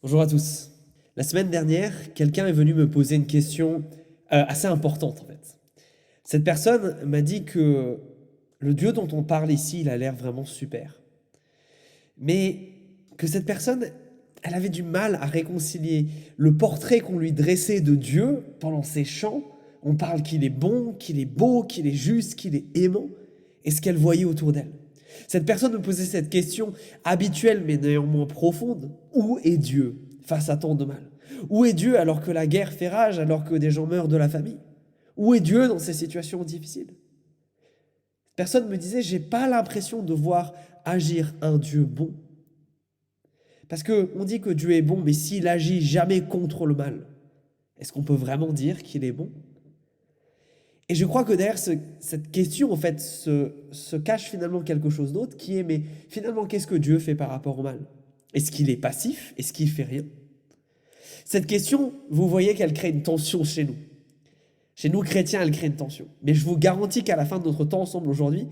Bonjour à tous. La semaine dernière, quelqu'un est venu me poser une question assez importante en fait. Cette personne m'a dit que le Dieu dont on parle ici, il a l'air vraiment super. Mais que cette personne, elle avait du mal à réconcilier le portrait qu'on lui dressait de Dieu pendant ses chants. On parle qu'il est bon, qu'il est beau, qu'il est juste, qu'il est aimant, et ce qu'elle voyait autour d'elle. Cette personne me posait cette question habituelle mais néanmoins profonde. Où est Dieu face à tant de mal? Où est Dieu alors que la guerre fait rage, alors que des gens meurent de la famille? Où est Dieu dans ces situations difficiles? Cette personne me disait, j'ai pas l'impression de voir agir un Dieu bon. Parce que on dit que Dieu est bon, mais s'il agit jamais contre le mal, est-ce qu'on peut vraiment dire qu'il est bon? Et je crois que derrière cette question, en fait, se cache finalement quelque chose d'autre qui est, mais finalement, qu'est-ce que Dieu fait par rapport au mal? Est-ce qu'il est passif? Est-ce qu'il fait rien? Cette question, vous voyez qu'elle crée une tension chez nous. Chez nous, chrétiens, elle crée une tension. Mais je vous garantis qu'à la fin de notre temps ensemble aujourd'hui,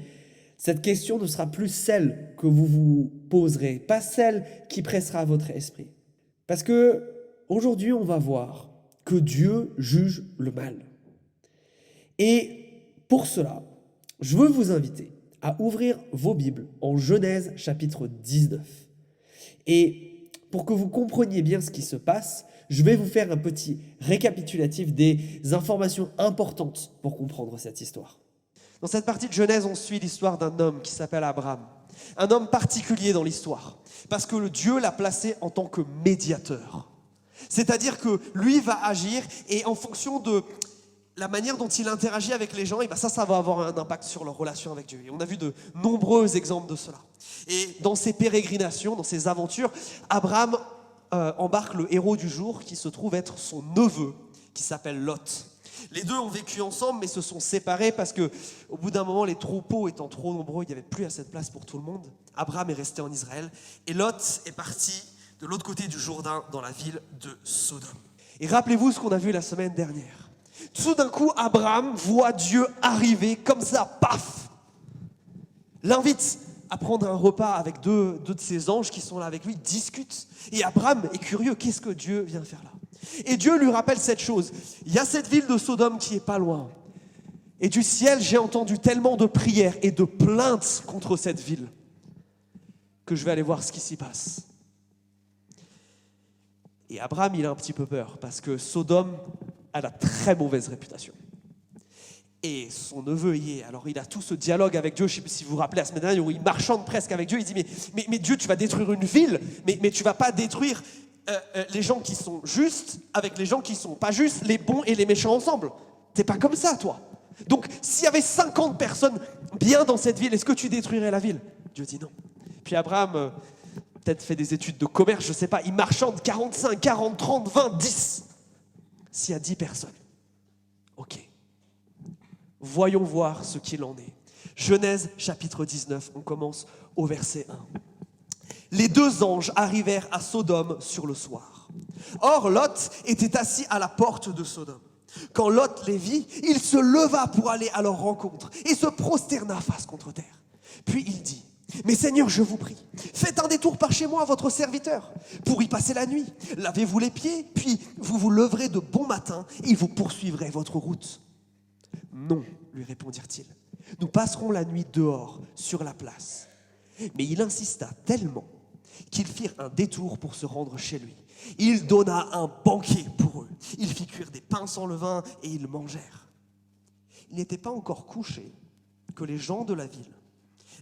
cette question ne sera plus celle que vous vous poserez, pas celle qui pressera votre esprit. Parce que aujourd'hui, on va voir que Dieu juge le mal. Et pour cela, je veux vous inviter à ouvrir vos Bibles en Genèse chapitre 19. Et pour que vous compreniez bien ce qui se passe, je vais vous faire un petit récapitulatif des informations importantes pour comprendre cette histoire. Dans cette partie de Genèse, on suit l'histoire d'un homme qui s'appelle Abraham. Un homme particulier dans l'histoire, parce que le Dieu l'a placé en tant que médiateur. C'est-à-dire que lui va agir et en fonction de la manière dont il interagit avec les gens, et ben ça va avoir un impact sur leur relation avec Dieu. Et on a vu de nombreux exemples de cela. Et dans ses pérégrinations, dans ses aventures, Abraham embarque le héros du jour qui se trouve être son neveu, qui s'appelle Lot. Les deux ont vécu ensemble, mais se sont séparés parce que, au bout d'un moment, les troupeaux étant trop nombreux, il n'y avait plus assez de place pour tout le monde. Abraham est resté en Israël et Lot est parti de l'autre côté du Jourdain, dans la ville de Sodome. Et rappelez-vous ce qu'on a vu la semaine dernière. Tout d'un coup, Abraham voit Dieu arriver comme ça, paf! L'invite à prendre un repas avec deux de ses anges qui sont là avec lui, discutent. Et Abraham est curieux, qu'est-ce que Dieu vient faire là? Et Dieu lui rappelle cette chose. Il y a cette ville de Sodome qui est pas loin. Et du ciel, j'ai entendu tellement de prières et de plaintes contre cette ville que je vais aller voir ce qui s'y passe. Et Abraham, il a un petit peu peur parce que Sodome a la très mauvaise réputation. Et son neveu y est. Alors il a tout ce dialogue avec Dieu. Je ne sais pas si vous vous rappelez la semaine dernière où il marchande presque avec Dieu. Il dit mais Dieu, tu vas détruire une ville, mais tu ne vas pas détruire les gens qui sont justes avec les gens qui ne sont pas justes, les bons et les méchants ensemble. T'es pas comme ça, toi. Donc s'il y avait 50 personnes bien dans cette ville, est-ce que tu détruirais la ville? Dieu dit non. Puis Abraham peut-être fait des études de commerce, je ne sais pas. Il marchande 45, 40, 30, 20, 10. S'il y a 10 personnes, ok. Voyons voir ce qu'il en est. Genèse chapitre 19, on commence au verset 1. Les deux anges arrivèrent à Sodome sur le soir. Or, Lot était assis à la porte de Sodome. Quand Lot les vit, il se leva pour aller à leur rencontre et se prosterna face contre terre. Puis il dit, mais Seigneur, je vous prie, faites un détour par chez moi, votre serviteur, pour y passer la nuit. Lavez-vous les pieds, puis vous vous leverez de bon matin et vous poursuivrez votre route. Non, lui répondirent-ils, nous passerons la nuit dehors, sur la place. Mais il insista tellement qu'ils firent un détour pour se rendre chez lui. Il donna un banquet pour eux. Il fit cuire des pains sans levain et ils mangèrent. Il n'était pas encore couché que les gens de la ville,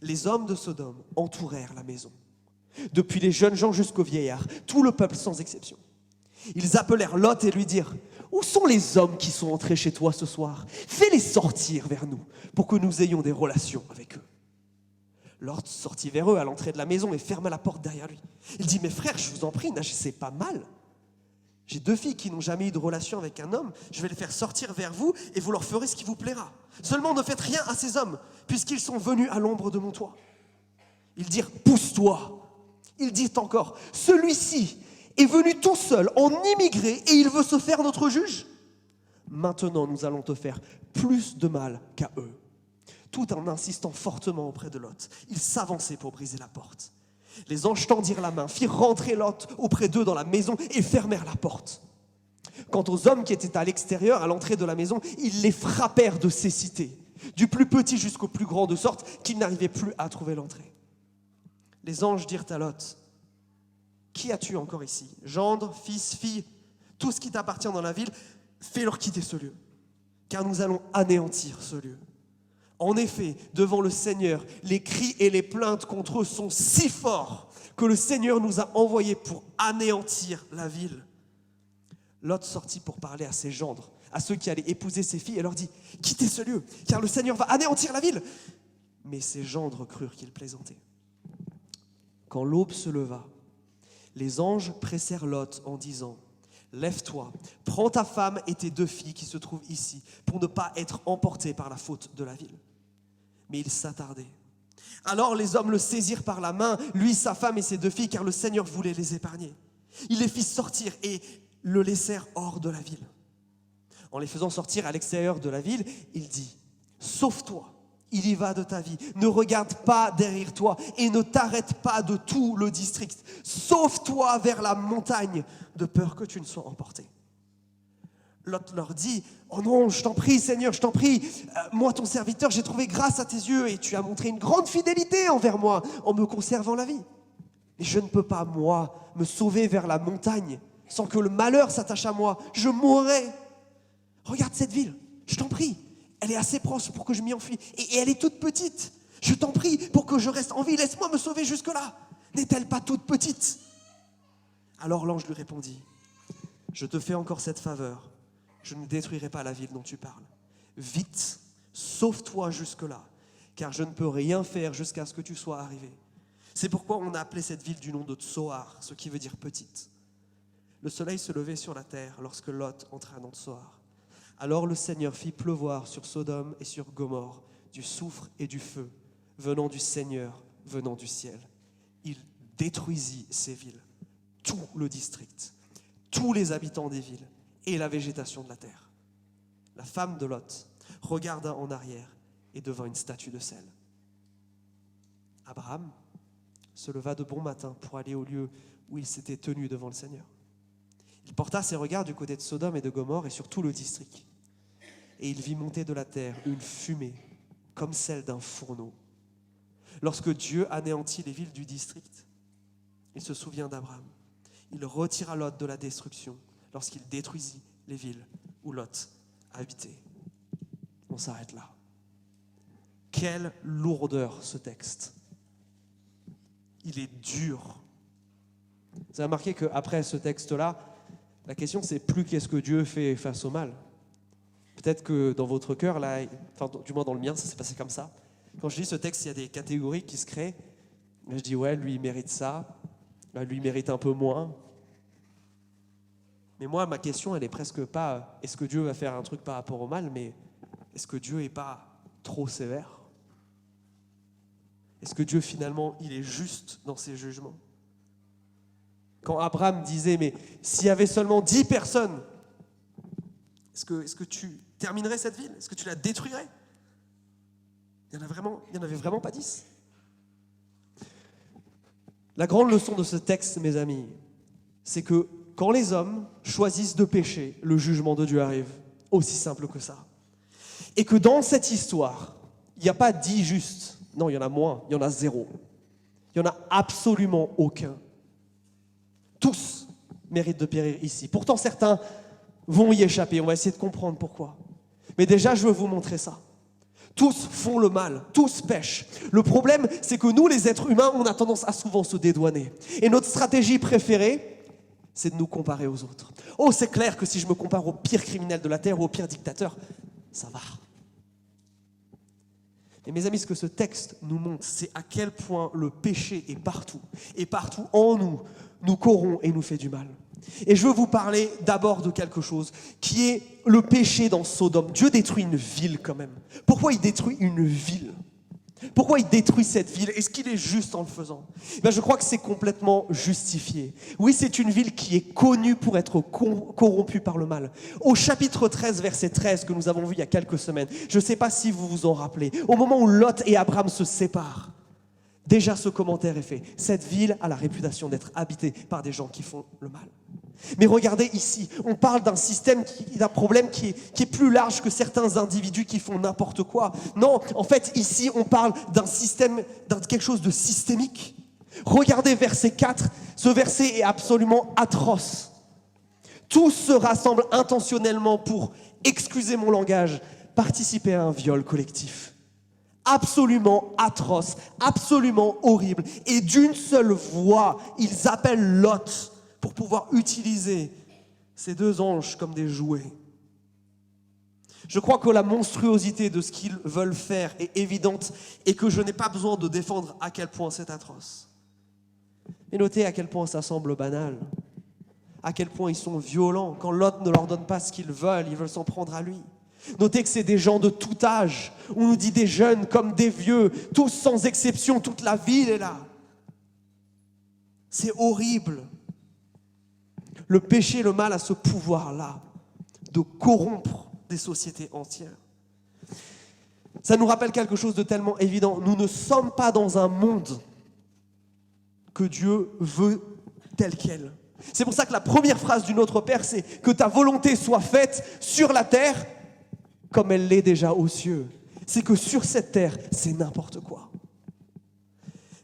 les hommes de Sodome, entourèrent la maison. Depuis les jeunes gens jusqu'aux vieillards, tout le peuple sans exception. Ils appelèrent Lot et lui dirent, où sont les hommes qui sont entrés chez toi ce soir? Fais-les sortir vers nous pour que nous ayons des relations avec eux. Lot sortit vers eux à l'entrée de la maison et ferma la porte derrière lui. Il dit, mes frères, je vous en prie, n'agissez pas mal. J'ai 2 filles qui n'ont jamais eu de relation avec un homme. Je vais les faire sortir vers vous et vous leur ferez ce qui vous plaira. Seulement ne faites rien à ces hommes, puisqu'ils sont venus à l'ombre de mon toit. Ils dirent, pousse-toi. Ils dirent encore, celui-ci est venu tout seul en immigré et il veut se faire notre juge. Maintenant, nous allons te faire plus de mal qu'à eux. Tout en insistant fortement auprès de Lot, il s'avançait pour briser la porte. Les anges tendirent la main, firent rentrer Lot auprès d'eux dans la maison et fermèrent la porte. Quant aux hommes qui étaient à l'extérieur, à l'entrée de la maison, ils les frappèrent de cécité, du plus petit jusqu'au plus grand, de sorte qu'ils n'arrivaient plus à trouver l'entrée. Les anges dirent à Lot, « Qui as-tu encore ici? Gendre, fils, fille, tout ce qui t'appartient dans la ville, fais-leur quitter ce lieu, car nous allons anéantir ce lieu. » En effet, devant le Seigneur, les cris et les plaintes contre eux sont si forts que le Seigneur nous a envoyés pour anéantir la ville. Lot sortit pour parler à ses gendres, à ceux qui allaient épouser ses filles, et leur dit « Quittez ce lieu, car le Seigneur va anéantir la ville. » Mais ses gendres crurent qu'il plaisantait. Quand l'aube se leva, les anges pressèrent Lot en disant « Lève-toi, prends ta femme et tes 2 filles qui se trouvent ici, pour ne pas être emportés par la faute de la ville. » Mais il s'attardait. Alors les hommes le saisirent par la main, lui, sa femme et ses 2 filles, car le Seigneur voulait les épargner. Il les fit sortir et le laissèrent hors de la ville. En les faisant sortir à l'extérieur de la ville, il dit « Sauve-toi, il y va de ta vie. Ne regarde pas derrière toi et ne t'arrête pas de tout le district. Sauve-toi vers la montagne, de peur que tu ne sois emporté. » Lot leur dit « Oh non, je t'en prie, Seigneur, je t'en prie. Moi, ton serviteur, j'ai trouvé grâce à tes yeux et tu as montré une grande fidélité envers moi en me conservant la vie. Et je ne peux pas, moi, me sauver vers la montagne sans que le malheur s'attache à moi. Je mourrai. Regarde cette ville, je t'en prie. Elle est assez proche pour que je m'y enfuis. Et elle est toute petite. Je t'en prie pour que je reste en vie. Laisse-moi me sauver jusque-là. N'est-elle pas toute petite ?» Alors l'ange lui répondit « Je te fais encore cette faveur. Je ne détruirai pas la ville dont tu parles. Vite, sauve-toi jusque-là, car je ne peux rien faire jusqu'à ce que tu sois arrivé. C'est pourquoi on a appelé cette ville du nom de Tsoar, ce qui veut dire petite. » Le soleil se levait sur la terre lorsque Lot entra dans Tsoar. Alors le Seigneur fit pleuvoir sur Sodome et sur Gomorrhe du soufre et du feu, venant du Seigneur, venant du ciel. Il détruisit ces villes, tout le district, tous les habitants des villes et la végétation de la terre. La femme de Lot regarda en arrière et devint une statue de sel. Abraham se leva de bon matin pour aller au lieu où il s'était tenu devant le Seigneur. Il porta ses regards du côté de Sodome et de Gomorrhe et sur tout le district. Et il vit monter de la terre une fumée comme celle d'un fourneau. Lorsque Dieu anéantit les villes du district, il se souvient d'Abraham. Il retira Lot de la destruction lorsqu'il détruisit les villes où Lot habitait. On s'arrête là. Quelle lourdeur ce texte. Il est dur. Vous avez remarqué qu'après ce texte-là, la question c'est plus qu'est-ce que Dieu fait face au mal. Peut-être que dans votre cœur, là, enfin, du moins dans le mien, ça s'est passé comme ça. Quand je lis ce texte, il y a des catégories qui se créent. Je dis ouais, lui il mérite ça, lui il mérite un peu moins. Mais moi, ma question, elle est presque pas est-ce que Dieu va faire un truc par rapport au mal, mais est-ce que Dieu n'est pas trop sévère? Est-ce que Dieu, finalement, il est juste dans ses jugements? Quand Abraham disait, mais s'il y avait seulement 10 personnes, est-ce que tu terminerais cette ville? Est-ce que tu la détruirais? Il n'y en avait vraiment pas 10. La grande leçon de ce texte, mes amis, c'est que quand les hommes choisissent de pécher, le jugement de Dieu arrive. Aussi simple que ça. Et que dans cette histoire, il n'y a pas 10 justes. Non, il y en a moins, il y en a 0. Il n'y en a absolument aucun. Tous méritent de périr ici. Pourtant, certains vont y échapper. On va essayer de comprendre pourquoi. Mais déjà, je veux vous montrer ça. Tous font le mal, tous pêchent. Le problème, c'est que nous, les êtres humains, on a tendance à souvent se dédouaner. Et notre stratégie préférée, c'est de nous comparer aux autres. Oh, c'est clair que si je me compare au pire criminel de la terre ou au pire dictateur, ça va. Et mes amis, ce que ce texte nous montre, c'est à quel point le péché est partout. Et partout en nous, nous corrompt et nous fait du mal. Et je veux vous parler d'abord de quelque chose qui est le péché dans Sodome. Dieu détruit une ville quand même. Pourquoi il détruit une ville? Pourquoi il détruit cette ville? Est-ce qu'il est juste en le faisant? Je crois que c'est complètement justifié. Oui, c'est une ville qui est connue pour être corrompue par le mal. Au chapitre 13, verset 13, que nous avons vu il y a quelques semaines, je ne sais pas si vous vous en rappelez, au moment où Lot et Abraham se séparent, Déjà, ce commentaire est fait. Cette ville a la réputation d'être habitée par des gens qui font le mal. Mais regardez ici, on parle d'un système, d'un problème qui est plus large que certains individus qui font n'importe quoi. Non, en fait, ici, on parle d'un système, d'un quelque chose de systémique. Regardez verset 4, ce verset est absolument atroce. Tous se rassemblent intentionnellement pour, excusez mon langage, participer à un viol collectif. Absolument atroce, absolument horrible. Et d'une seule voix, ils appellent Lot pour pouvoir utiliser ces deux anges comme des jouets. Je crois que la monstruosité de ce qu'ils veulent faire est évidente et que je n'ai pas besoin de défendre à quel point c'est atroce. Mais notez à quel point ça semble banal, à quel point ils sont violents. Quand Lot ne leur donne pas ce qu'ils veulent s'en prendre à lui. Notez que c'est des gens de tout âge. On nous dit des jeunes comme des vieux, tous sans exception, toute la ville est là. C'est horrible. Le péché, le mal a ce pouvoir-là de corrompre des sociétés entières. Ça nous rappelle quelque chose de tellement évident. Nous ne sommes pas dans un monde que Dieu veut tel quel. C'est pour ça que la première phrase du Notre Père, c'est « Que ta volonté soit faite sur la terre comme elle l'est déjà aux cieux. » C'est que sur cette terre, c'est n'importe quoi.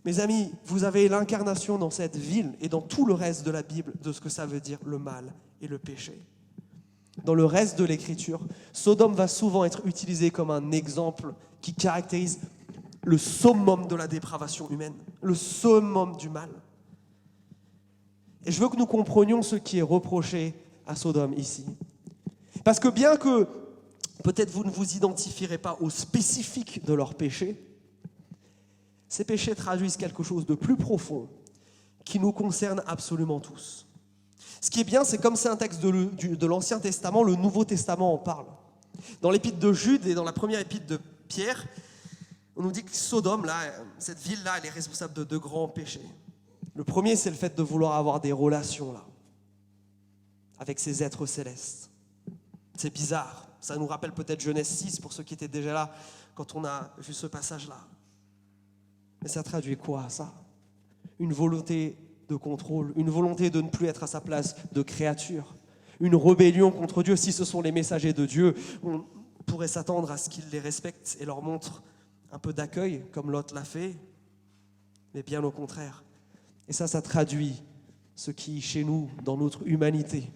Mes amis, vous avez l'incarnation dans cette ville et dans tout le reste de la Bible de ce que ça veut dire le mal et le péché. Dans le reste de l'Écriture, Sodome va souvent être utilisé comme un exemple qui caractérise le summum de la dépravation humaine, le summum du mal. Et je veux que nous comprenions ce qui est reproché à Sodome ici. Parce que bien que peut-être vous ne vous identifierez pas au spécifique de leurs péchés, ces péchés traduisent quelque chose de plus profond qui nous concerne absolument tous. Ce qui est bien, c'est comme c'est un texte de l'Ancien Testament, le Nouveau Testament en parle. Dans l'épître de Jude et dans la première épître de Pierre, on nous dit que Sodome, là, cette ville-là, elle est responsable de deux grands péchés. Le premier, c'est le fait de vouloir avoir des relations là, avec ces êtres célestes. C'est bizarre. Ça nous rappelle peut-être Genèse 6 pour ceux qui étaient déjà là quand on a vu ce passage-là. Mais ça traduit quoi, ça? Une volonté de contrôle, une volonté de ne plus être à sa place de créature, une rébellion contre Dieu. Si ce sont les messagers de Dieu, on pourrait s'attendre à ce qu'ils les respectent et leur montrent un peu d'accueil, comme Lot l'a fait, mais bien au contraire. Et ça traduit ce qui, chez nous, dans notre humanité,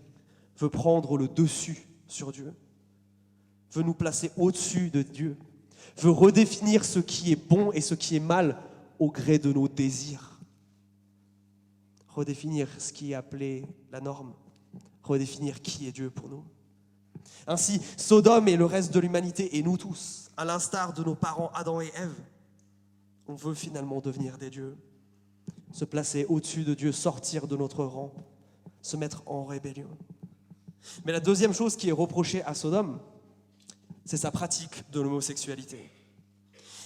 veut prendre le dessus sur Dieu, veut nous placer au-dessus de Dieu, veut redéfinir ce qui est bon et ce qui est mal au gré de nos désirs. Redéfinir ce qui est appelé la norme, redéfinir qui est Dieu pour nous. Ainsi, Sodome et le reste de l'humanité, et nous tous, à l'instar de nos parents Adam et Ève, on veut finalement devenir des dieux, se placer au-dessus de Dieu, sortir de notre rang, se mettre en rébellion. Mais la deuxième chose qui est reprochée à Sodome, c'est sa pratique de l'homosexualité.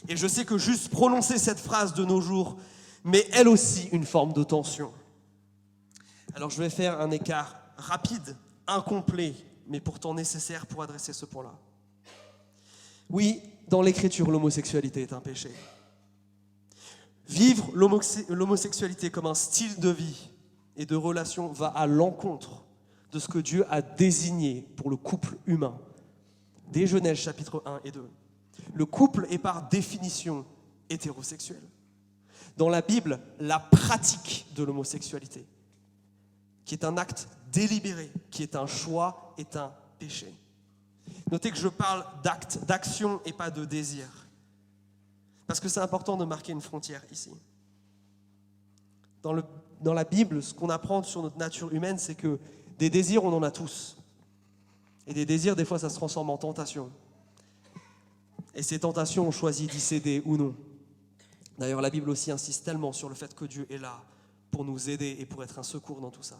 Et je sais que juste prononcer cette phrase de nos jours met elle aussi une forme de tension. Alors je vais faire un écart rapide, incomplet, mais pourtant nécessaire pour adresser ce point-là. Oui, dans l'Écriture, l'homosexualité est un péché. Vivre l'homosexualité comme un style de vie et de relation va à l'encontre de ce que Dieu a désigné pour le couple humain, dès Genèse chapitre 1 et 2. Le couple est par définition hétérosexuel. Dans la Bible, la pratique de l'homosexualité, qui est un acte délibéré, qui est un choix, est un péché. Notez que je parle d'acte, d'action et pas de désir. Parce que c'est important de marquer une frontière ici. Dans la Bible, ce qu'on apprend sur notre nature humaine, c'est que des désirs, on en a tous. Et des désirs, des fois, ça se transforme en tentation. Et ces tentations, on choisit d'y céder ou non. D'ailleurs, la Bible aussi insiste tellement sur le fait que Dieu est là pour nous aider et pour être un secours dans tout ça.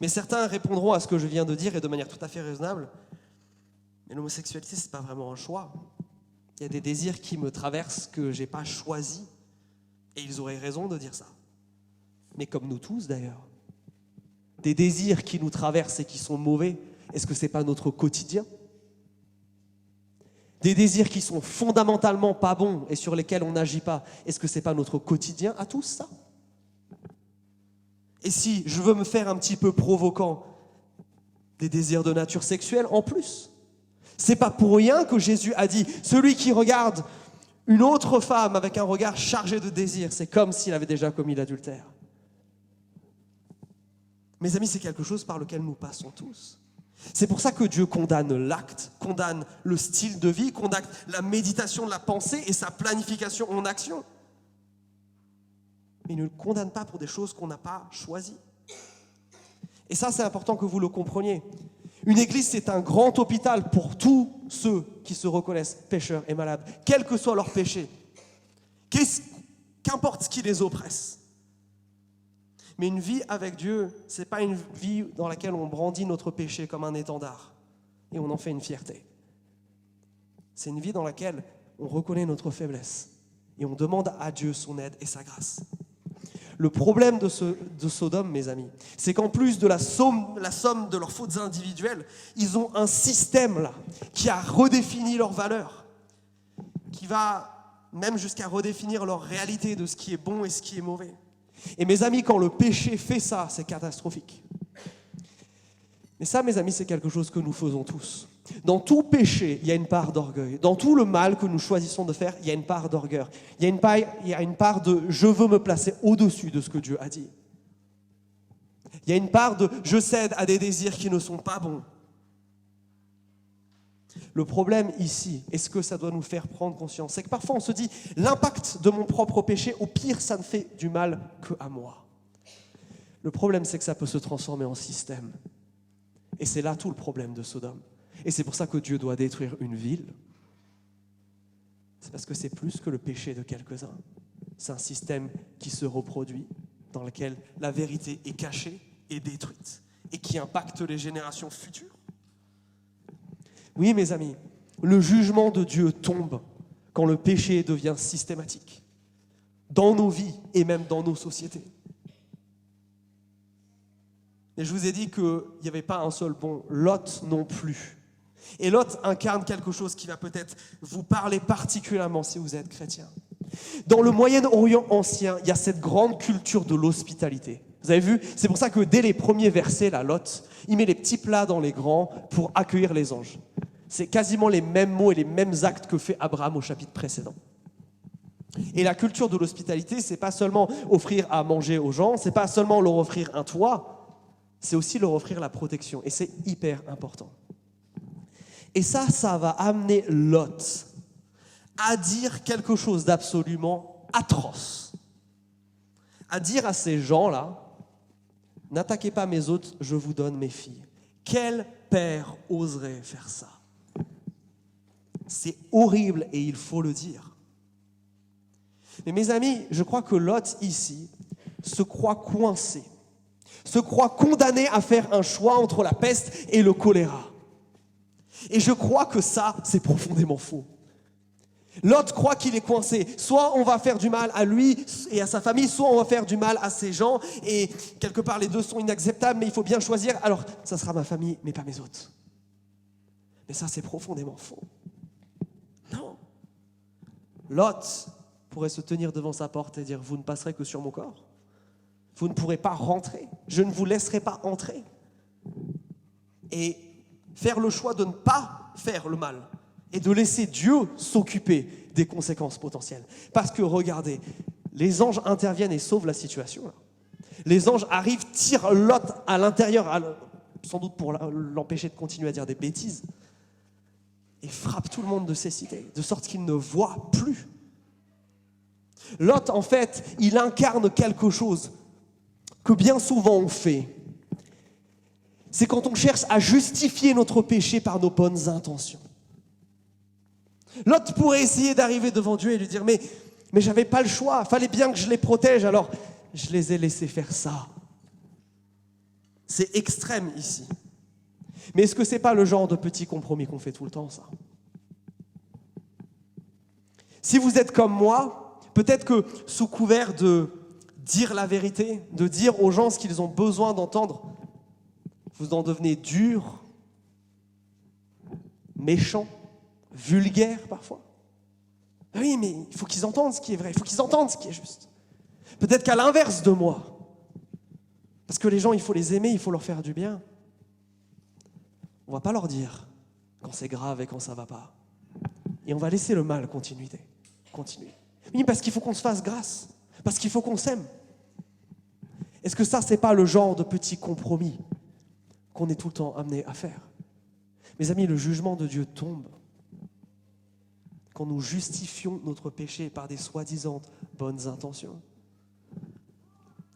Mais certains répondront à ce que je viens de dire et de manière tout à fait raisonnable. Mais l'homosexualité, ce n'est pas vraiment un choix. Il y a des désirs qui me traversent que je n'ai pas choisis. Et ils auraient raison de dire ça. Mais comme nous tous d'ailleurs. Des désirs qui nous traversent et qui sont mauvais, est-ce que ce n'est pas notre quotidien ? des désirs qui sont fondamentalement pas bons et sur lesquels on n'agit pas, est-ce que c'est pas notre quotidien à tous, ça? Et si je veux me faire un petit peu provoquant, des désirs de nature sexuelle en plus. C'est pas pour rien que Jésus a dit « Celui qui regarde une autre femme avec un regard chargé de désir, c'est comme s'il avait déjà commis l'adultère. » Mes amis, c'est quelque chose par lequel nous passons tous. C'est pour ça que Dieu condamne l'acte, condamne le style de vie, condamne la méditation de la pensée et sa planification en action. Mais il ne le condamne pas pour des choses qu'on n'a pas choisies. Et ça, c'est important que vous le compreniez. Une église, c'est un grand hôpital pour tous ceux qui se reconnaissent pécheurs et malades, quel que soit leur péché. Qu'importe ce qui les oppresse. Mais une vie avec Dieu, ce n'est pas une vie dans laquelle on brandit notre péché comme un étendard et on en fait une fierté. C'est une vie dans laquelle on reconnaît notre faiblesse et on demande à Dieu son aide et sa grâce. Le problème de Sodome, mes amis, c'est qu'en plus de la somme de leurs fautes individuelles, ils ont un système là qui a redéfini leurs valeurs, qui va même jusqu'à redéfinir leur réalité de ce qui est bon et ce qui est mauvais. Et mes amis, quand le péché fait ça, c'est catastrophique. Mais ça, mes amis, c'est quelque chose que nous faisons tous. Dans tout péché, il y a une part d'orgueil. Dans tout le mal que nous choisissons de faire, il y a une part d'orgueil. Il y a une part de « je veux me placer au-dessus de ce que Dieu a dit ». Il y a une part de « je cède à des désirs qui ne sont pas bons ». Le problème ici, et ce que ça doit nous faire prendre conscience, c'est que parfois on se dit « l'impact de mon propre péché, au pire, ça ne fait du mal qu'à moi ». Le problème, c'est que ça peut se transformer en système. Et c'est là tout le problème de Sodome. Et c'est pour ça que Dieu doit détruire une ville. C'est parce que c'est plus que le péché de quelques-uns. C'est un système qui se reproduit, dans lequel la vérité est cachée et détruite, et qui impacte les générations futures. Oui, mes amis, le jugement de Dieu tombe quand le péché devient systématique, dans nos vies et même dans nos sociétés. Et je vous ai dit qu'il n'y avait pas un seul bon, Lot non plus. Et Lot incarne quelque chose qui va peut-être vous parler particulièrement si vous êtes chrétien. Dans le Moyen-Orient ancien, il y a cette grande culture de l'hospitalité. Vous avez vu? C'est pour ça que dès les premiers versets, là, Lot, il met les petits plats dans les grands pour accueillir les anges. C'est quasiment les mêmes mots et les mêmes actes que fait Abraham au chapitre précédent. Et la culture de l'hospitalité, c'est pas seulement offrir à manger aux gens, c'est pas seulement leur offrir un toit, c'est aussi leur offrir la protection. Et c'est hyper important. Et ça va amener Lot à dire quelque chose d'absolument atroce. À dire à ces gens-là, n'attaquez pas mes hôtes, je vous donne mes filles. Quel père oserait faire ça? C'est horrible et il faut le dire. Mais mes amis, je crois que Lot ici se croit coincé, se croit condamné à faire un choix entre la peste et le choléra. Et je crois que ça, c'est profondément faux. Lot croit qu'il est coincé. Soit on va faire du mal à lui et à sa famille, soit on va faire du mal à ces gens. Et quelque part, les deux sont inacceptables, mais il faut bien choisir. Alors, ça sera ma famille, mais pas mes hôtes. Mais ça, c'est profondément faux. Non. Lot pourrait se tenir devant sa porte et dire « Vous ne passerez que sur mon corps. Vous ne pourrez pas rentrer. Je ne vous laisserai pas entrer. » Et faire le choix de ne pas faire le mal et de laisser Dieu s'occuper des conséquences potentielles. Parce que regardez, les anges interviennent et sauvent la situation. Là. Les anges arrivent, tirent Lot à l'intérieur, sans doute pour l'empêcher de continuer à dire des bêtises, et frappent tout le monde de ces cités, de sorte qu'il ne voit plus. Lot, en fait, il incarne quelque chose que bien souvent on fait. C'est quand on cherche à justifier notre péché par nos bonnes intentions. Lot pourrait essayer d'arriver devant Dieu et lui dire « Mais j'avais pas le choix, fallait bien que je les protège, alors je les ai laissés faire ça. » C'est extrême ici. Mais est-ce que c'est pas le genre de petit compromis qu'on fait tout le temps, ça? Si vous êtes comme moi, peut-être que sous couvert de dire la vérité, de dire aux gens ce qu'ils ont besoin d'entendre, vous en devenez dur, méchant, vulgaire parfois. Oui, mais il faut qu'ils entendent ce qui est vrai, il faut qu'ils entendent ce qui est juste. Peut-être qu'à l'inverse de moi, parce que les gens, il faut les aimer, il faut leur faire du bien. On ne va pas leur dire quand c'est grave et quand ça ne va pas. Et on va laisser le mal continuer. Oui, parce qu'il faut qu'on se fasse grâce, parce qu'il faut qu'on s'aime. Est-ce que ça, ce n'est pas le genre de petit compromis qu'on est tout le temps amené à faire? Mes amis, le jugement de Dieu tombe quand nous justifions notre péché par des soi-disant bonnes intentions.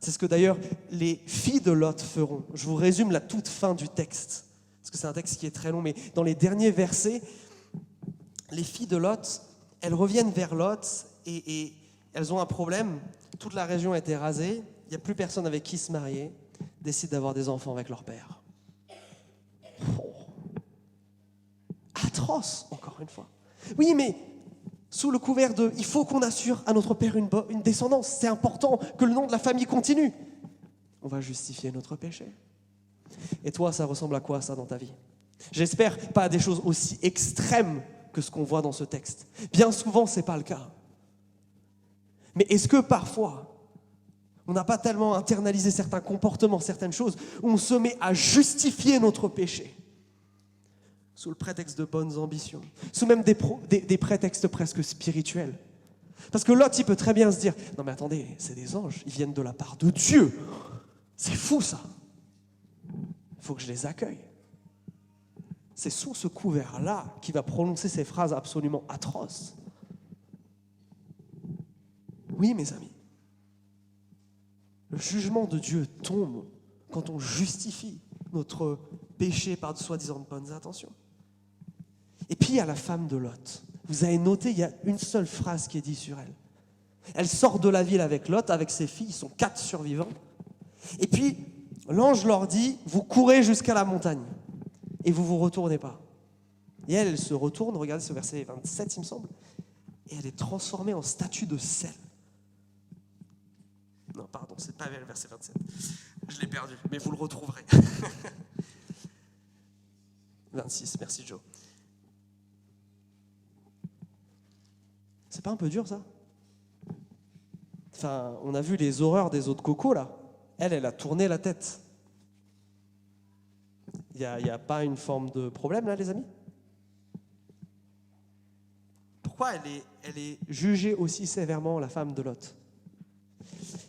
C'est ce que d'ailleurs les filles de Lot feront. Je vous résume la toute fin du texte, parce que c'est un texte qui est très long, mais dans les derniers versets, les filles de Lot, elles reviennent vers Lot et elles ont un problème. Toute la région a été rasée, il n'y a plus personne avec qui se marier, décident d'avoir des enfants avec leur père. Oh. Atroce, encore une fois. Oui, mais sous le couvert de « il faut qu'on assure à notre père une descendance, c'est important que le nom de la famille continue », on va justifier notre péché. Et toi, ça ressemble à quoi, ça, dans ta vie? J'espère pas à des choses aussi extrêmes que ce qu'on voit dans ce texte. Bien souvent, ce n'est pas le cas. Mais est-ce que parfois, on n'a pas tellement internalisé certains comportements, certaines choses, où on se met à justifier notre péché sous le prétexte de bonnes ambitions, sous même des prétextes presque spirituels? Parce que l'autre, il peut très bien se dire « Non mais attendez, c'est des anges, ils viennent de la part de Dieu. C'est fou ça. Il faut que je les accueille. » C'est sous ce couvert-là qu'il va prononcer ces phrases absolument atroces. Oui, mes amis, le jugement de Dieu tombe quand on justifie notre péché par de soi-disant bonnes intentions. Et puis, il y a la femme de Lot. Vous avez noté, il y a une seule phrase qui est dite sur elle. Elle sort de la ville avec Lot, avec ses filles, ils sont 4 survivants. Et puis, l'ange leur dit, vous courez jusqu'à la montagne et vous ne vous retournez pas. Et elle se retourne, regardez ce verset 27, il me semble, et elle est transformée en statue de sel. Non, pardon, c'est pas le verset 27. Je l'ai perdu, mais vous le retrouverez. 26, merci Joe. C'est pas un peu dur, ça? Enfin, on a vu les horreurs des autres cocos, là. Elle a tourné la tête. Il n'y a pas une forme de problème, là, les amis? Pourquoi elle est jugée aussi sévèrement, la femme de Lot?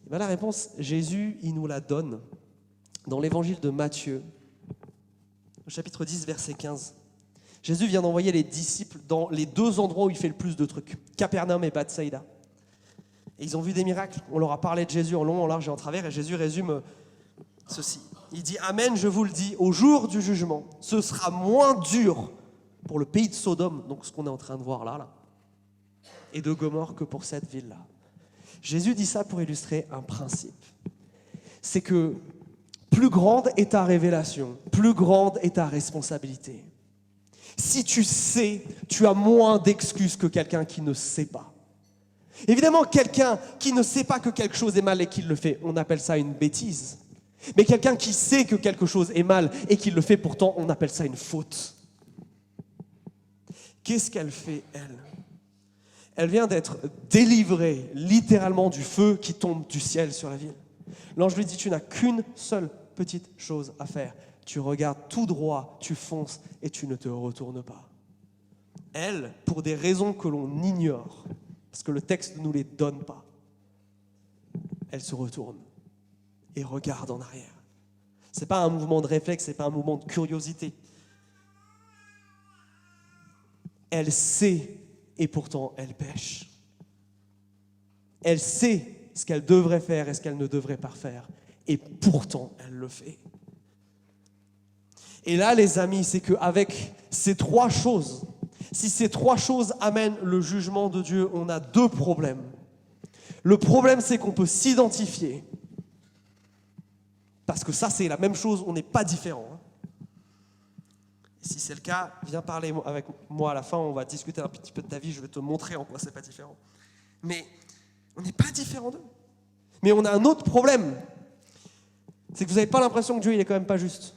Et bien, la réponse, Jésus, il nous la donne dans l'évangile de Matthieu, au chapitre 10, verset 15. Jésus vient d'envoyer les disciples dans les 2 endroits où il fait le plus de trucs, Capernaum et Bethsaïda. Et ils ont vu des miracles. On leur a parlé de Jésus en long, en large et en travers, et Jésus résume ceci. Il dit « Amen, je vous le dis, au jour du jugement, ce sera moins dur pour le pays de Sodome, donc ce qu'on est en train de voir là, et de Gomorrhe que pour cette ville-là. » Jésus dit ça pour illustrer un principe. C'est que plus grande est ta révélation, plus grande est ta responsabilité. Si tu sais, tu as moins d'excuses que quelqu'un qui ne sait pas. Évidemment, quelqu'un qui ne sait pas que quelque chose est mal et qui le fait, on appelle ça une bêtise. Mais quelqu'un qui sait que quelque chose est mal et qui le fait pourtant, on appelle ça une faute. Qu'est-ce qu'elle fait, elle? Elle vient d'être délivrée littéralement du feu qui tombe du ciel sur la ville. L'ange lui dit, tu n'as qu'une seule petite chose à faire. Tu regardes tout droit, tu fonces et tu ne te retournes pas. Elle, pour des raisons que l'on ignore, parce que le texte ne nous les donne pas, elle se retourne et regarde en arrière. Ce n'est pas un mouvement de réflexe, ce n'est pas un mouvement de curiosité. Elle sait et pourtant elle pêche. Elle sait ce qu'elle devrait faire et ce qu'elle ne devrait pas faire et pourtant elle le fait. Et là, les amis, c'est qu'avec ces 3 choses, si ces 3 choses amènent le jugement de Dieu, on a 2 problèmes. Le problème, c'est qu'on peut s'identifier. Parce que ça, c'est la même chose, on n'est pas différents. Si c'est le cas, viens parler avec moi à la fin, on va discuter un petit peu de ta vie, je vais te montrer en quoi c'est pas différent. Mais on n'est pas différents d'eux. Mais on a un autre problème. C'est que vous n'avez pas l'impression que Dieu, il est quand même pas juste.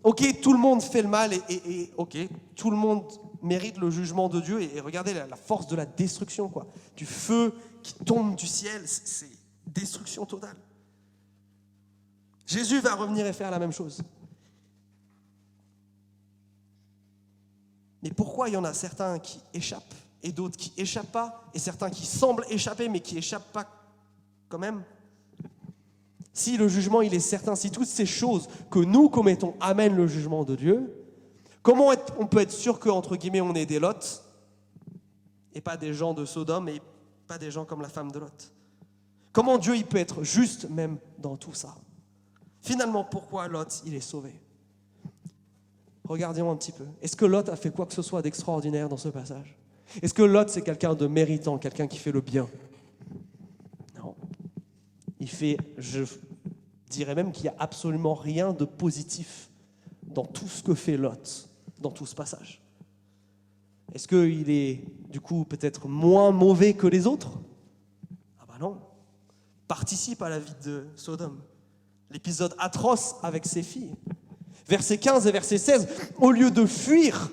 Ok, tout le monde fait le mal et ok, tout le monde mérite le jugement de Dieu. Et regardez la force de la destruction, quoi. Du feu qui tombe du ciel, c'est destruction totale. Jésus va revenir et faire la même chose. Mais pourquoi il y en a certains qui échappent et d'autres qui échappent pas, et certains qui semblent échapper mais qui échappent pas quand même? Si le jugement il est certain, si toutes ces choses que nous commettons amènent le jugement de Dieu, comment on peut être sûr que, entre guillemets, on est des Lot et pas des gens de Sodome et pas des gens comme la femme de Lot? Comment Dieu il peut être juste même dans tout ça? Finalement, pourquoi Lot il est sauvé? Regardons un petit peu. Est-ce que Lot a fait quoi que ce soit d'extraordinaire dans ce passage? Est-ce que Lot c'est quelqu'un de méritant, quelqu'un qui fait le bien? Non. Il fait, je dirais même qu'il n'y a absolument rien de positif dans tout ce que fait Lot, dans tout ce passage. Est-ce qu'il est, du coup, peut-être moins mauvais que les autres? Ah ben non. Participe à la vie de Sodome. L'épisode atroce avec ses filles. Versets 15 et verset 16, au lieu de fuir,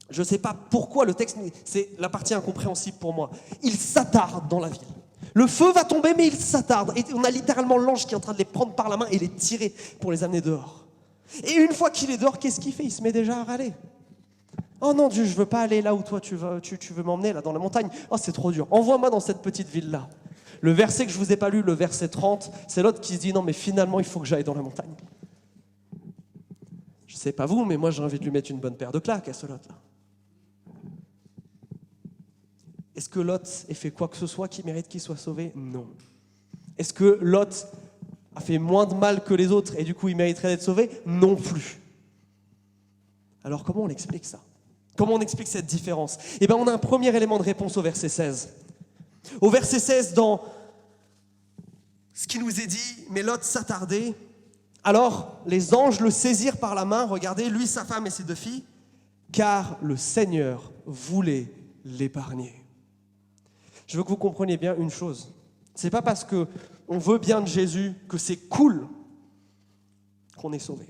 je ne sais pas pourquoi le texte, c'est la partie incompréhensible pour moi, il s'attarde dans la ville. Le feu va tomber, mais il s'attarde. Et on a littéralement l'ange qui est en train de les prendre par la main et les tirer pour les amener dehors. Et une fois qu'il est dehors, qu'est-ce qu'il fait? Il se met déjà à râler. Oh non, Dieu, je ne veux pas aller là où toi tu veux m'emmener, là dans la montagne. Oh, c'est trop dur. Envoie-moi dans cette petite ville-là. Le verset que je ne vous ai pas lu, le verset 30, c'est l'autre qui se dit non, mais finalement, il faut que j'aille dans la montagne. Je ne sais pas vous, mais moi j'ai envie de lui mettre une bonne paire de claques à ce Lot-là. Est-ce que Lot ait fait quoi que ce soit qui mérite qu'il soit sauvé? Non. Est-ce que Lot a fait moins de mal que les autres et du coup il mériterait d'être sauvé? Non plus. Alors comment on explique ça? Comment on explique cette différence? Eh bien on a un premier élément de réponse au verset 16. Au verset 16, dans ce qui nous est dit, mais Lot s'attardait. Alors les anges le saisirent par la main, regardez, lui, sa femme et ses deux filles, car le Seigneur voulait l'épargner. Je veux que vous compreniez bien une chose. C'est pas parce qu'on veut bien de Jésus que c'est cool qu'on est sauvé.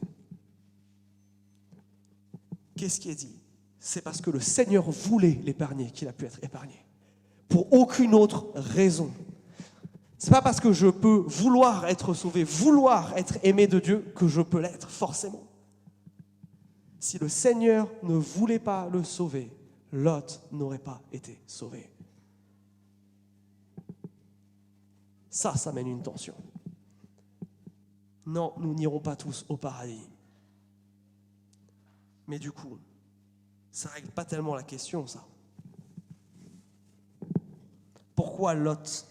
Qu'est-ce qui est dit? C'est parce que le Seigneur voulait l'épargner qu'il a pu être épargné. Pour aucune autre raison. C'est pas parce que je peux vouloir être sauvé, vouloir être aimé de Dieu que je peux l'être, forcément. Si le Seigneur ne voulait pas le sauver, Lot n'aurait pas été sauvé. Ça mène une tension. Non, nous n'irons pas tous au paradis. Mais du coup, ça ne règle pas tellement la question, ça. Pourquoi Lot?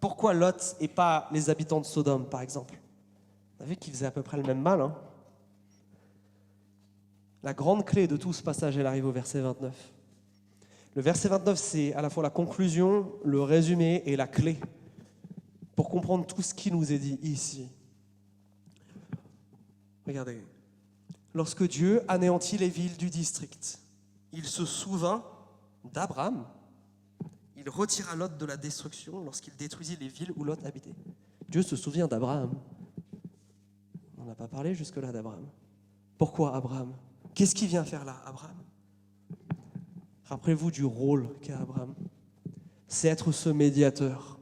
Pourquoi Lot et pas les habitants de Sodome, par exemple? Vous avez vu qu'ils faisaient à peu près le même mal, hein? La grande clé de tout ce passage, elle arrive au verset 29. Le verset 29, c'est à la fois la conclusion, le résumé et la clé pour comprendre tout ce qui nous est dit ici. Regardez. Lorsque Dieu anéantit les villes du district, il se souvint d'Abraham. Il retira Lot de la destruction lorsqu'il détruisit les villes où Lot habitait. Dieu se souvient d'Abraham. On n'a pas parlé jusque-là d'Abraham. Pourquoi Abraham? Qu'est-ce qu'il vient faire là, Abraham? Rappelez-vous du rôle qu'a Abraham. C'est être ce médiateur.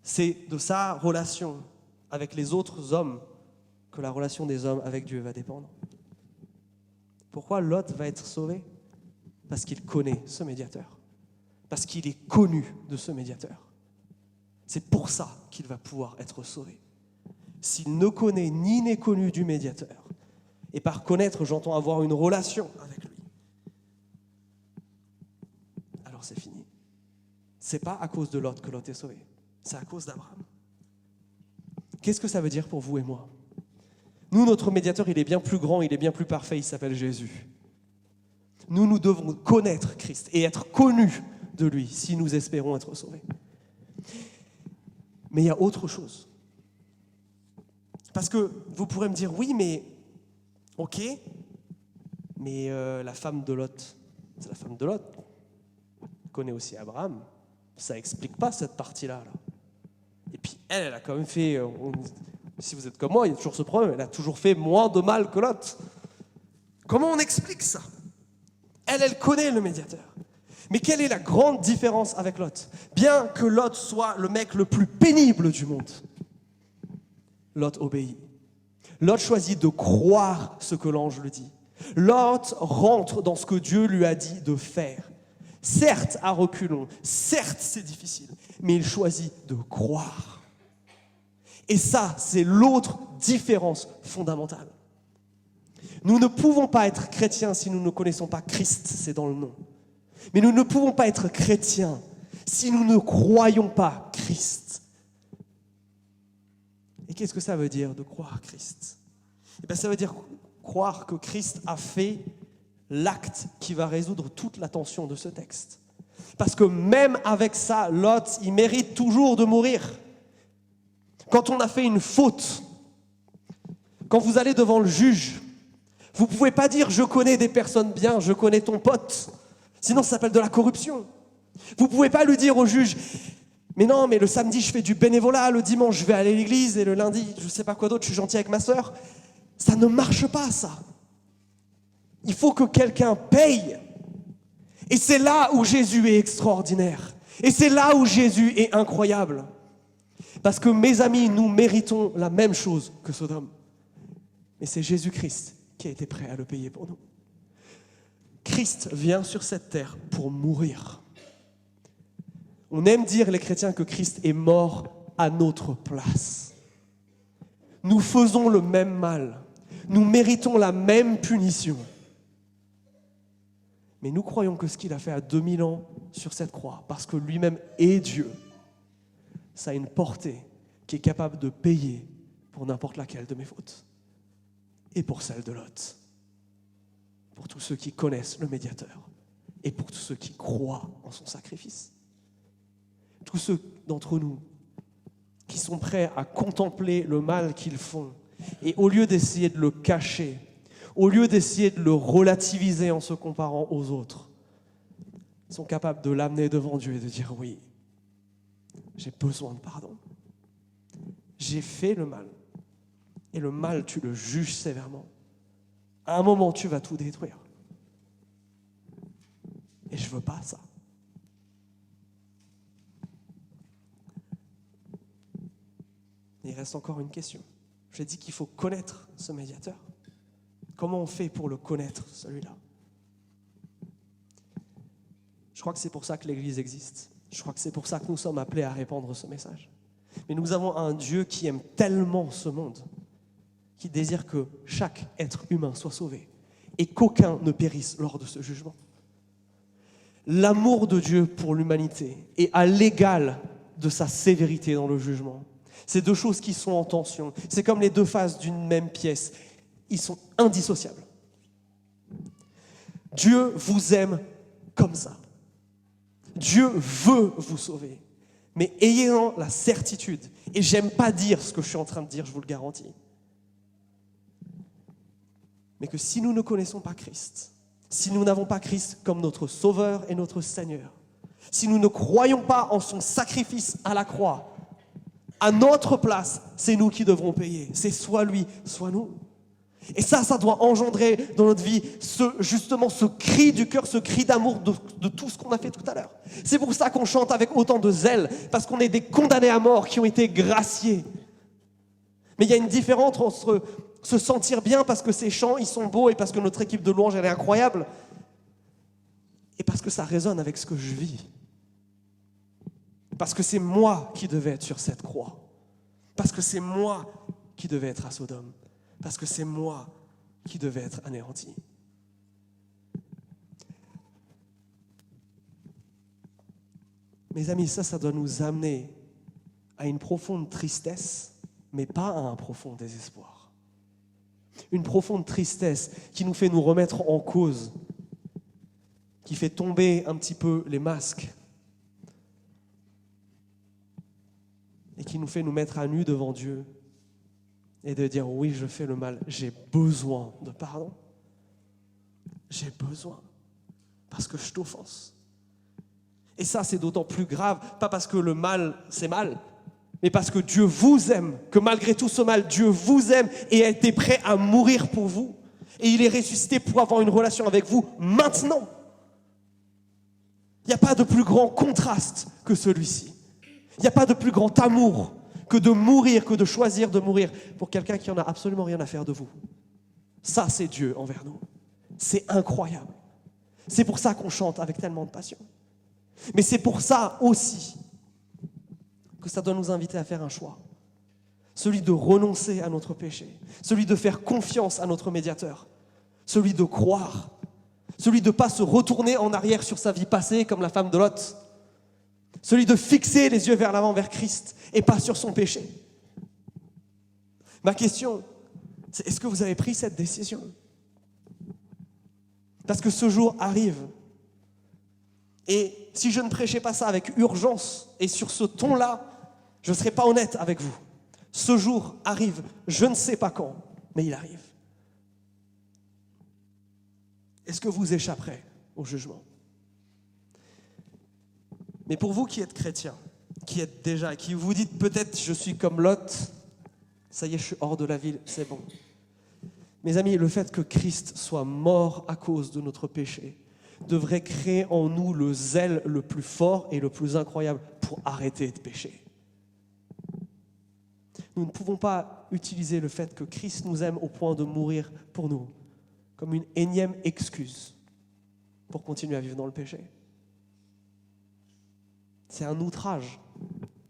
C'est de sa relation avec les autres hommes que la relation des hommes avec Dieu va dépendre. Pourquoi Lot va être sauvé? Parce qu'il connaît ce médiateur. Parce qu'il est connu de ce médiateur. C'est pour ça qu'il va pouvoir être sauvé. S'il ne connaît ni n'est connu du médiateur, et par connaître, j'entends avoir une relation avec lui, alors c'est fini. C'est pas à cause de Lot que Lot est sauvé. C'est à cause d'Abraham. Qu'est-ce que ça veut dire pour vous et moi? Nous, notre médiateur, il est bien plus grand, il est bien plus parfait, il s'appelle Jésus. Nous devons connaître Christ et être connus de lui si nous espérons être sauvés. Mais il y a autre chose. Parce que vous pourrez me dire, oui, mais ok, mais la femme de Lot, c'est la femme de Lot. On connaît aussi Abraham. Ça n'explique pas cette partie-là. Là. Et puis elle a quand même fait Si vous êtes comme moi, il y a toujours ce problème, elle a toujours fait moins de mal que Lot. Comment on explique ça? Elle connaît le médiateur. Mais quelle est la grande différence avec Lot? Bien que Lot soit le mec le plus pénible du monde, Lot obéit. Lot choisit de croire ce que l'ange lui dit. Lot rentre dans ce que Dieu lui a dit de faire. Certes, à reculons, certes, c'est difficile, mais il choisit de croire. Et ça, c'est l'autre différence fondamentale. Nous ne pouvons pas être chrétiens si nous ne connaissons pas Christ, c'est dans le nom. Mais nous ne pouvons pas être chrétiens si nous ne croyons pas Christ. Et qu'est-ce que ça veut dire de croire Christ? Eh bien, ça veut dire croire que Christ a fait l'acte qui va résoudre toute la tension de ce texte. Parce que même avec ça, Lot, il mérite toujours de mourir. Quand on a fait une faute, quand vous allez devant le juge, vous ne pouvez pas dire « je connais des personnes bien, je connais ton pote ». Sinon, ça s'appelle de la corruption. Vous ne pouvez pas lui dire au juge « mais non, mais le samedi, je fais du bénévolat, le dimanche, je vais aller à l'église, et le lundi, je ne sais pas quoi d'autre, je suis gentil avec ma sœur ». Ça ne marche pas, ça. Il faut que quelqu'un paye. Et c'est là où Jésus est extraordinaire. Et c'est là où Jésus est incroyable. Parce que, mes amis, nous méritons la même chose que Sodome. Mais c'est Jésus-Christ qui a été prêt à le payer pour nous. Christ vient sur cette terre pour mourir. On aime dire, les chrétiens, que Christ est mort à notre place. Nous faisons le même mal. Nous méritons la même punition. Mais nous croyons que ce qu'il a fait à 2000 ans sur cette croix, parce que lui-même est Dieu, ça a une portée qui est capable de payer pour n'importe laquelle de mes fautes. Et pour celle de Lot. Pour tous ceux qui connaissent le médiateur. Et pour tous ceux qui croient en son sacrifice. Tous ceux d'entre nous qui sont prêts à contempler le mal qu'ils font. Et au lieu d'essayer de le cacher, au lieu d'essayer de le relativiser en se comparant aux autres, ils sont capables de l'amener devant Dieu et de dire oui, j'ai besoin de pardon. J'ai fait le mal. Et le mal, tu le juges sévèrement. À un moment, tu vas tout détruire. Et je ne veux pas ça. Il reste encore une question. J'ai dit qu'il faut connaître ce médiateur. Comment on fait pour le connaître, celui-là? Je crois que c'est pour ça que l'Église existe. Je crois que c'est pour ça que nous sommes appelés à répandre ce message. Mais nous avons un Dieu qui aime tellement ce monde, qui désire que chaque être humain soit sauvé et qu'aucun ne périsse lors de ce jugement. L'amour de Dieu pour l'humanité est à l'égal de sa sévérité dans le jugement. C'est deux choses qui sont en tension. C'est comme les deux faces d'une même pièce. Ils sont indissociables. Dieu vous aime comme ça. Dieu veut vous sauver. Mais ayez-en la certitude. Et j'aime pas dire ce que je suis en train de dire, je vous le garantis. Mais que si nous ne connaissons pas Christ, si nous n'avons pas Christ comme notre Sauveur et notre Seigneur, si nous ne croyons pas en son sacrifice à la croix, à notre place, c'est nous qui devrons payer. C'est soit lui, soit nous. Et ça doit engendrer dans notre vie justement ce cri du cœur, ce cri d'amour de tout ce qu'on a fait tout à l'heure. C'est pour ça qu'on chante avec autant de zèle, parce qu'on est des condamnés à mort qui ont été graciés. Mais il y a une différence entre se sentir bien parce que ces chants, ils sont beaux et parce que notre équipe de louange, elle est incroyable, et parce que ça résonne avec ce que je vis. Parce que c'est moi qui devais être sur cette croix. Parce que c'est moi qui devais être à Sodome. Parce que c'est moi qui devais être anéanti. Mes amis, ça doit nous amener à une profonde tristesse, mais pas à un profond désespoir. Une profonde tristesse qui nous fait nous remettre en cause, qui fait tomber un petit peu les masques et qui nous fait nous mettre à nu devant Dieu et de dire oui, je fais le mal, j'ai besoin de pardon. J'ai besoin parce que je t'offense. Et ça, c'est d'autant plus grave, pas parce que le mal, c'est mal, mais parce que Dieu vous aime, que malgré tout ce mal, Dieu vous aime et a été prêt à mourir pour vous. Et il est ressuscité pour avoir une relation avec vous maintenant. Il n'y a pas de plus grand contraste que celui-ci. Il n'y a pas de plus grand amour que de mourir, que de choisir de mourir pour quelqu'un qui n'en a absolument rien à faire de vous. Ça, c'est Dieu envers nous. C'est incroyable. C'est pour ça qu'on chante avec tellement de passion. Mais c'est pour ça aussi que ça doit nous inviter à faire un choix. Celui de renoncer à notre péché. Celui de faire confiance à notre médiateur. Celui de croire. Celui de ne pas se retourner en arrière sur sa vie passée comme la femme de Lot. Celui de fixer les yeux vers l'avant, vers Christ, et pas sur son péché. Ma question, c'est est-ce que vous avez pris cette décision? Parce que ce jour arrive. Et si je ne prêchais pas ça avec urgence et sur ce ton-là, je ne serais pas honnête avec vous. Ce jour arrive, je ne sais pas quand, mais il arrive. Est-ce que vous échapperez au jugement? Mais pour vous qui êtes chrétiens, qui êtes déjà, qui vous dites peut-être je suis comme Lot, ça y est, je suis hors de la ville, c'est bon. Mes amis, le fait que Christ soit mort à cause de notre péché devrait créer en nous le zèle le plus fort et le plus incroyable pour arrêter de pécher. Nous ne pouvons pas utiliser le fait que Christ nous aime au point de mourir pour nous comme une énième excuse pour continuer à vivre dans le péché. C'est un outrage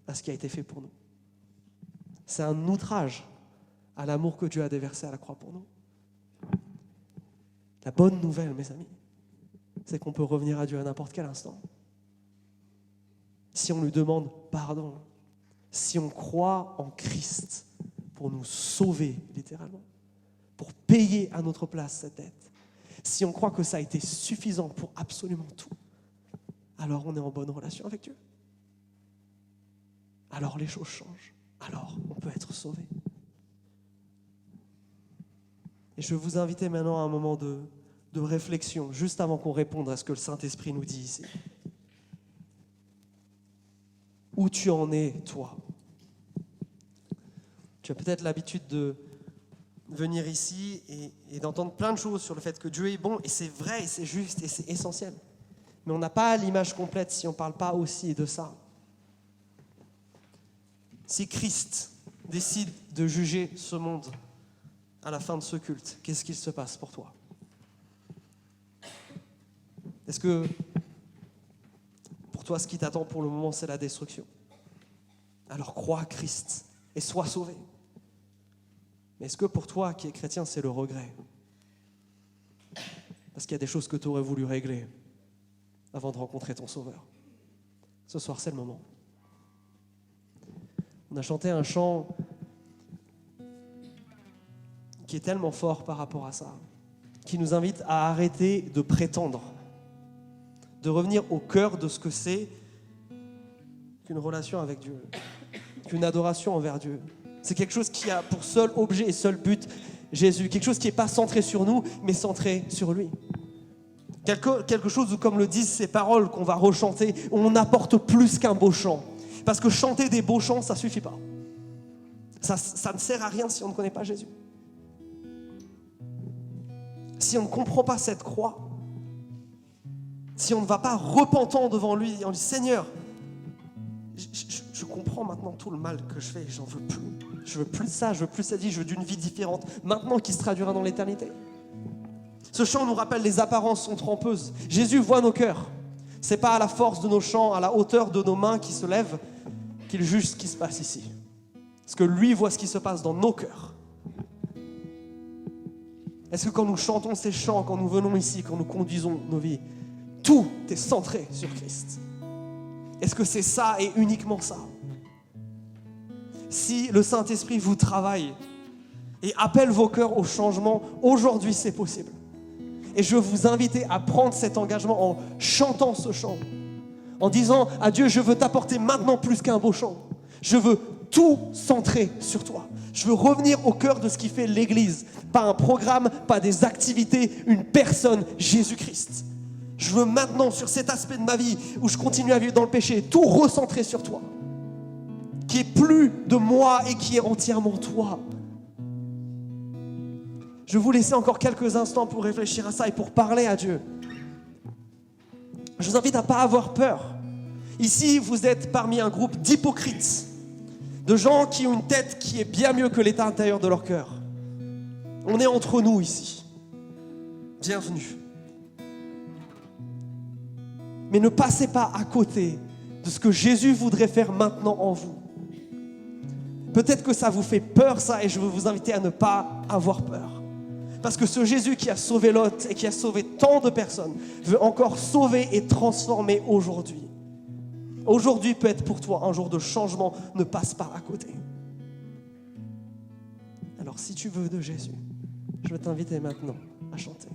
à ce qui a été fait pour nous. C'est un outrage à l'amour que Dieu a déversé à la croix pour nous. La bonne nouvelle, mes amis, c'est qu'on peut revenir à Dieu à n'importe quel instant. Si on lui demande pardon, si on croit en Christ pour nous sauver, littéralement, pour payer à notre place cette dette, si on croit que ça a été suffisant pour absolument tout, alors on est en bonne relation avec Dieu. Alors les choses changent. Alors on peut être sauvé. Et je vais vous inviter maintenant à un moment de réflexion, juste avant qu'on réponde à ce que le Saint-Esprit nous dit ici. Où tu en es, toi? Tu as peut-être l'habitude de venir ici et d'entendre plein de choses sur le fait que Dieu est bon, et c'est vrai, et c'est juste, et c'est essentiel. Mais on n'a pas l'image complète si on ne parle pas aussi de ça. Si Christ décide de juger ce monde à la fin de ce culte, qu'est-ce qu'il se passe pour toi? Est-ce que pour toi, ce qui t'attend pour le moment, c'est la destruction? Alors crois à Christ et sois sauvé. Mais est-ce que pour toi, qui es chrétien, c'est le regret? Parce qu'il y a des choses que tu aurais voulu régler avant de rencontrer ton Sauveur. Ce soir, c'est le moment. On a chanté un chant qui est tellement fort par rapport à ça, qui nous invite à arrêter de prétendre, de revenir au cœur de ce que c'est qu'une relation avec Dieu, qu'une adoration envers Dieu. C'est quelque chose qui a pour seul objet et seul but Jésus, quelque chose qui n'est pas centré sur nous, mais centré sur lui. Quelque chose où, comme le disent ces paroles qu'on va rechanter, on apporte plus qu'un beau chant. Parce que chanter des beaux chants, ça ne suffit pas. Ça ne sert à rien si on ne connaît pas Jésus. Si on ne comprend pas cette croix, si on ne va pas repentant devant lui, et on dit Seigneur, je comprends maintenant tout le mal que je fais, j'en veux plus. Je veux plus de ça, je veux plus de cette vie, je veux d'une vie différente, maintenant qui se traduira dans l'éternité. Ce chant nous rappelle les apparences sont trompeuses. Jésus voit nos cœurs. Ce n'est pas à la force de nos chants, à la hauteur de nos mains qui se lèvent, qu'il juge ce qui se passe ici. Parce que lui voit ce qui se passe dans nos cœurs. Est-ce que quand nous chantons ces chants, quand nous venons ici, quand nous conduisons nos vies, tout est centré sur Christ? Est-ce que c'est ça et uniquement ça? Si le Saint-Esprit vous travaille et appelle vos cœurs au changement, aujourd'hui c'est possible. Et je veux vous inviter à prendre cet engagement en chantant ce chant, en disant à Dieu, je veux t'apporter maintenant plus qu'un beau chant. Je veux tout centrer sur toi. Je veux revenir au cœur de ce qui fait l'Église. Pas un programme, pas des activités, une personne, Jésus-Christ. Je veux maintenant, sur cet aspect de ma vie où je continue à vivre dans le péché, tout recentrer sur toi. qui est plus de moi et qui est entièrement toi. Je vais vous laisser encore quelques instants pour réfléchir à ça et pour parler à Dieu. Je vous invite à ne pas avoir peur. Ici, vous êtes parmi un groupe d'hypocrites, de gens qui ont une tête qui est bien mieux que l'état intérieur de leur cœur. On est entre nous ici. Bienvenue. Mais ne passez pas à côté de ce que Jésus voudrait faire maintenant en vous. Peut-être que ça vous fait peur ça, et je veux vous inviter à ne pas avoir peur. Parce que ce Jésus qui a sauvé Lot et qui a sauvé tant de personnes veut encore sauver et transformer aujourd'hui. Aujourd'hui peut être pour toi un jour de changement, ne passe pas à côté. Alors si tu veux de Jésus, je vais t'inviter maintenant à chanter.